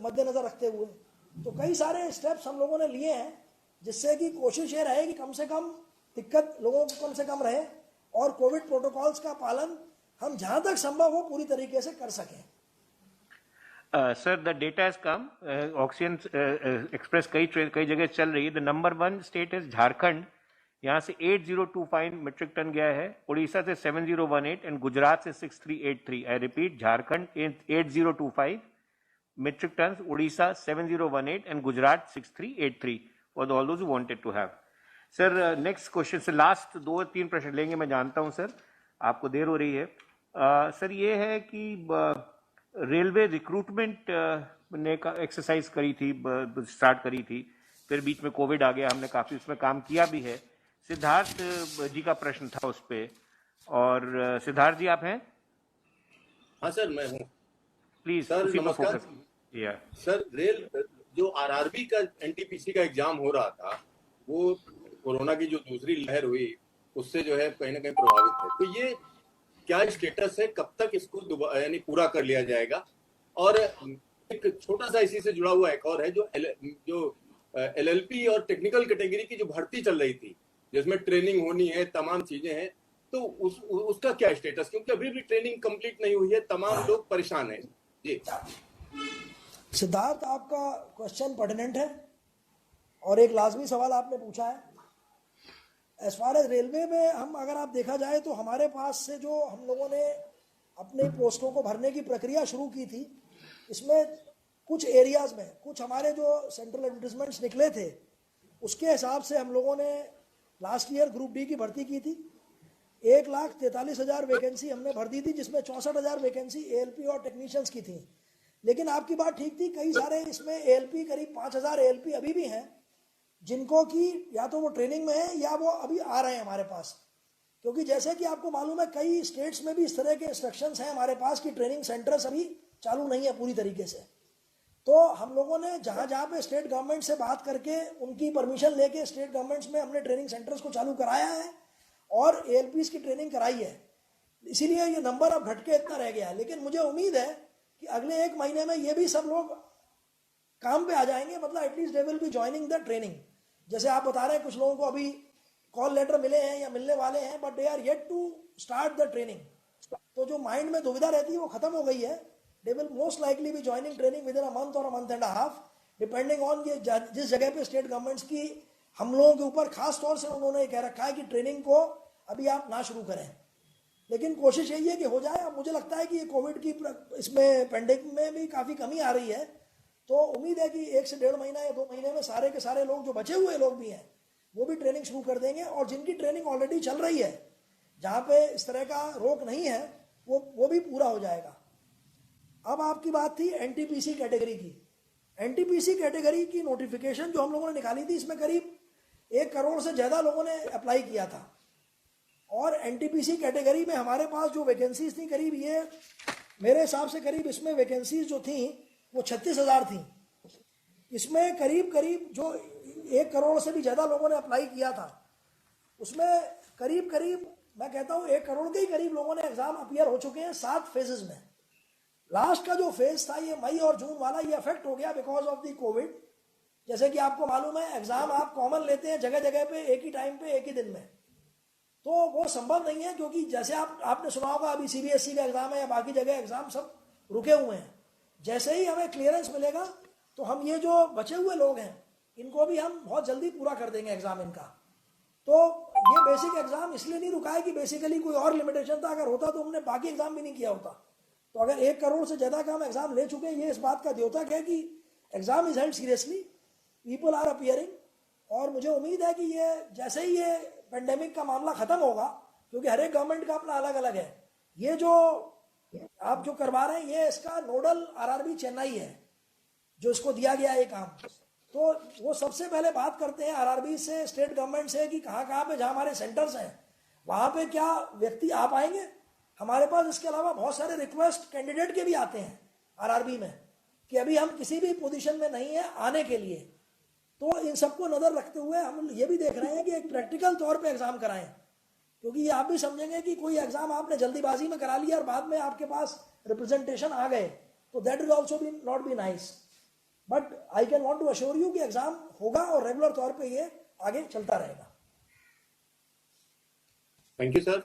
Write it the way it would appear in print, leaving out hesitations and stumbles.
मद्देनजर रखते हुए। तो कई सारे स्टेप्स हम लोगों ने लिए हैं जिससे कि कोशिश ये रहे कि कम से कम दिक्कत लोगों को कम से कम रहे और कोविड प्रोटोकॉल्स का पालन हम जहां तक संभव हो पूरी तरीके से कर सकें। Sir, the data has come, oxygen express कई जगह चल रही है। The number 1 state is Jharkhand, यहाँ से 8025 मीट्रिक टन गया है, उड़ीसा से 7018 एंड गुजरात से 6383। I repeat, Jharkhand 8025 metric tons, Odisha 7018 and Gujarat 6383 for all those who wanted to have. Sir, next question से लास्ट 2-3 प्रश्न लेंगे, मैं जानता हूं सर आपको देर हो रही है। सर ये है कि रेलवे रिक्रूटमेंट ने का एक्सरसाइज करी थी, स्टार्ट करी थी, फिर बीच में कोविड आ गया, हमने काफी उसमें काम किया भी है। सिद्धार्थ जी का प्रश्न था उस पर, और सिद्धार्थ जी आप हैं? हाँ सर, मैं हूँ। प्लीज सर उसी पर नमस्कार। फोकस। Yeah. सर, रेल जो आरआरबी का एनटीपीसी का एग्जाम हो रहा था, वो कोरोना की जो दूसरी लहर हुई उससे जो है कहीं ना कहीं प्रभावित है। तो ये क्या स्टेटस है, कब तक इसको यानी पूरा कर लिया जाएगा? और एक छोटा सा इसी से जुड़ा हुआ एक और है, जो एलएलपी और टेक्निकल कैटेगरी की जो भर्ती चल रही थी, जिसमें ट्रेनिंग होनी है, तमाम चीजें हैं, तो उसका क्या स्टेटस? क्योंकि अभी भी ट्रेनिंग कंप्लीट नहीं हुई है, तमाम लोग परेशान हैं जी। सिद्धार्थ, आपका क्वेश्चन पर्टिनेंट है और एक लाजमी सवाल आपने पूछा है। एज फार एज रेलवे में हम अगर आप देखा जाए तो हमारे पास से जो हम लोगों ने अपने पोस्टों को भरने की प्रक्रिया शुरू की थी, इसमें कुछ एरियाज में कुछ हमारे जो सेंट्रल एडवर्टीजमेंट्स निकले थे उसके हिसाब से हम लोगों ने लास्ट ईयर ग्रुप डी की भर्ती की थी। 1,43,000 वैकेंसी हमने भर दी थी, जिसमें 64,000 वैकेंसी एएलपी और टेक्नीशियंस की थी। लेकिन आपकी बात ठीक थी, कई सारे इसमें एएलपी, करीब 5,000 एएलपी अभी भी हैं जिनको कि या तो वो ट्रेनिंग में है या वो अभी आ रहे हैं हमारे पास। क्योंकि जैसे कि आपको मालूम है कई स्टेट्स में भी इस तरह के इंस्ट्रक्शंस हैं हमारे पास कि ट्रेनिंग सेंटर्स अभी चालू नहीं है पूरी तरीके से। तो हम लोगों ने जहाँ जहाँ पे स्टेट गवर्नमेंट से बात करके उनकी परमिशन लेके स्टेट गवर्नमेंट्स में हमने ट्रेनिंग सेंटर्स को चालू कराया है और एएलपीज की ट्रेनिंग कराई है। इसीलिए ये नंबर अब घट के इतना रह गया है। लेकिन मुझे उम्मीद है कि अगले 1 महीने में ये भी सब लोग काम पे आ जाएंगे, मतलब at least they will be joining the training. जैसे आप बता रहे हैं कुछ लोगों को अभी कॉल लेटर मिले हैं या मिलने वाले हैं, but they are yet to start the training. तो जो माइंड में दुविधा रहती है वो खत्म हो गई है। They will most likely be joining training within a month और a month and a half, depending on ये जिस जगह पे स्टेट गवर्नमेंट्स की हम लोगों के ऊपर खास तौर से उन्होंने कह रखा है कि ट्रेनिंग को अभी आप ना शुरू करें। लेकिन कोशिश यही है कि हो जाए। अब मुझे लगता है कि ये कोविड की इसमें पेंडेमिक में भी काफ़ी कमी आ रही है, तो उम्मीद है कि 1 से 1.5 महीना या 2 महीने में सारे के सारे लोग जो बचे हुए लोग भी हैं वो भी ट्रेनिंग शुरू कर देंगे। और जिनकी ट्रेनिंग ऑलरेडी चल रही है, जहाँ पे इस तरह का रोक नहीं है, वो भी पूरा हो जाएगा। अब आपकी बात थी एनटीपीसी कैटेगरी की। एनटीपीसी कैटेगरी की नोटिफिकेशन जो हम लोगों ने निकाली थी, इसमें करीब 1 करोड़ से ज़्यादा लोगों ने अप्लाई किया था। और एनटीपीसी कैटेगरी में हमारे पास जो वैकेंसीज थी, करीब ये मेरे हिसाब से करीब इसमें वैकेंसीज जो थी वो 36,000 थी। इसमें करीब जो 1 करोड़ से भी ज़्यादा लोगों ने अप्लाई किया था, उसमें करीब मैं कहता हूँ 1 करोड़ के ही करीब लोगों ने एग्जाम अपीयर हो चुके हैं 7 फेजेस में। लास्ट का जो फेज था ये मई और जून वाला, ये अफेक्ट हो गया बिकॉज ऑफ द कोविड। जैसे कि आपको मालूम है एग्जाम आप कॉमन लेते हैं जगह जगह पे एक ही टाइम पे एक ही दिन में, तो वो संभव नहीं है। क्योंकि जैसे आपने सुना होगा अभी सीबीएसई का एग्जाम है या बाकी जगह एग्जाम सब रुके हुए हैं। जैसे ही हमें क्लियरेंस मिलेगा तो हम ये जो बचे हुए लोग हैं इनको भी हम बहुत जल्दी पूरा कर देंगे एग्जाम इनका। तो ये बेसिक एग्जाम इसलिए नहीं रुका है कि बेसिकली कोई और लिमिटेशन था, अगर होता तो हमने बाकी एग्जाम भी नहीं किया होता। तो अगर 1 करोड़ से ज़्यादा का हम एग्जाम ले चुके हैं, ये इस बात का द्योतक है कि exam is held seriously, people are appearing. और मुझे उम्मीद है कि ये जैसे ही ये पेंडेमिक का मामला खत्म होगा, क्योंकि हर एक गवर्नमेंट का अपना अलग अलग है, ये जो आप जो करवा रहे हैं ये इसका नोडल आरआरबी चेन्नई है जो इसको दिया गया है ये काम। तो वो सबसे पहले बात करते हैं आरआरबी से, स्टेट गवर्नमेंट से, कि कहाँ पे जहाँ हमारे सेंटर्स हैं वहाँ पे क्या व्यक्ति आ पाएंगे हमारे पास। इसके अलावा बहुत सारे रिक्वेस्ट कैंडिडेट के भी आते हैं आरआरबी में कि अभी हम किसी भी पोजीशन में नहीं है आने के लिए। तो इन सबको नज़र रखते हुए हम ये भी देख रहे हैं कि एक प्रैक्टिकल तौर पे एग्जाम कराएं, क्योंकि ये आप भी समझेंगे कि कोई एग्जाम आपने जल्दीबाजी में करा लिया और बाद में आपके पास रिप्रेजेंटेशन आ गए, तो that will also be not be nice. But I can want to assure you कि एग्जाम होगा और रेगुलर तौर पे ये आगे चलता रहेगा। Thank you sir.